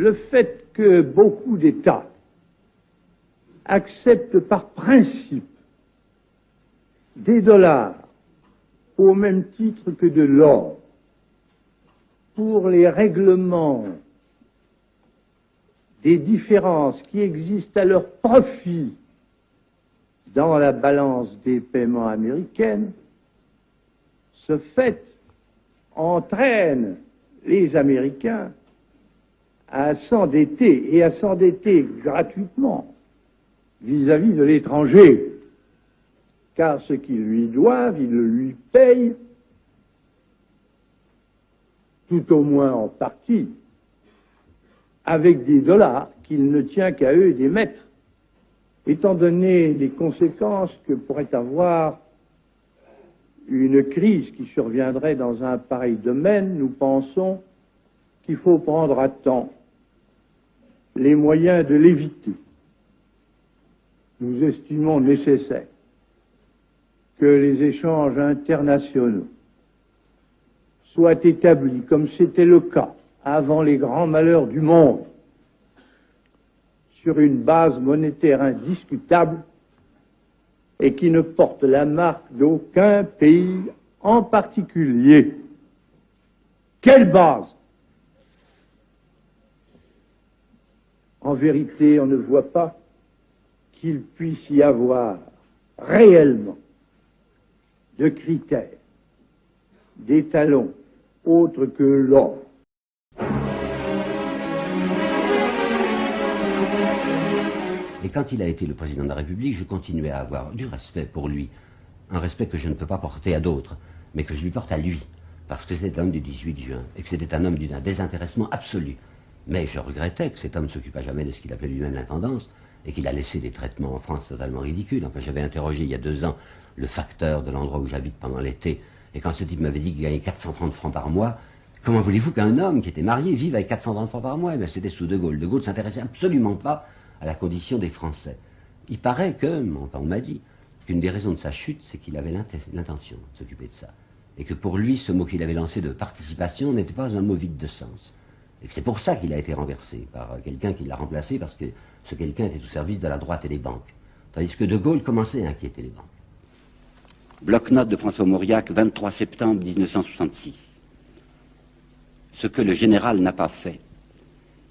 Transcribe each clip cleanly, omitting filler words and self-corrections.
le fait que beaucoup d'États acceptent par principe des dollars au même titre que de l'or pour les règlements des différences qui existent à leur profit dans la balance des paiements américaine, ce fait entraîne les Américains à s'endetter, et à s'endetter gratuitement vis-à-vis de l'étranger, car ce qu'ils lui doivent, ils le lui payent, tout au moins en partie, avec des dollars qu'il ne tient qu'à eux d'émettre. Étant donné les conséquences que pourrait avoir une crise qui surviendrait dans un pareil domaine, nous pensons qu'il faut prendre à temps les moyens de l'éviter. Nous estimons nécessaire que les échanges internationaux soient établis, comme c'était le cas avant les grands malheurs du monde, sur une base monétaire indiscutable et qui ne porte la marque d'aucun pays en particulier. Quelle base? En vérité, on ne voit pas qu'il puisse y avoir réellement de critères, d'étalons autres que l'or. Et quand il a été le président de la République, je continuais à avoir du respect pour lui, un respect que je ne peux pas porter à d'autres, mais que je lui porte à lui, parce que c'était l'homme du 18 juin, et que c'était un homme d'un désintéressement absolu. Mais je regrettais que cet homme ne s'occupât jamais de ce qu'il appelait lui-même l'intendance, et qu'il a laissé des traitements en France totalement ridicules. Enfin, j'avais interrogé il y a 2 ans le facteur de l'endroit où j'habite pendant l'été, et quand ce type m'avait dit qu'il gagnait 430 francs par mois, comment voulez-vous qu'un homme qui était marié vive avec 430 francs par mois? Eh bien, c'était sous De Gaulle. De Gaulle ne s'intéressait absolument pas à la condition des Français. Il paraît que, enfin on m'a dit, qu'une des raisons de sa chute, c'est qu'il avait l'intention de s'occuper de ça. Et que pour lui, ce mot qu'il avait lancé de participation n'était pas un mot vide de sens. Et que c'est pour ça qu'il a été renversé par quelqu'un qui l'a remplacé, parce que ce quelqu'un était au service de la droite et des banques. Tandis que De Gaulle commençait à inquiéter les banques. Bloc-notes de François Mauriac, 23 septembre 1966. Ce que le général n'a pas fait,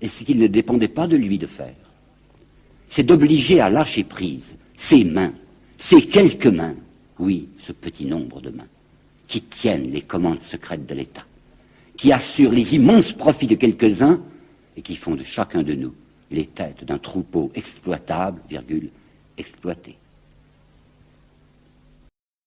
et ce qu'il ne dépendait pas de lui de faire, c'est d'obliger à lâcher prise ses mains, ces quelques mains, oui, ce petit nombre de mains, qui tiennent les commandes secrètes de l'État, qui assurent les immenses profits de quelques-uns et qui font de chacun de nous les têtes d'un troupeau exploitable, exploité.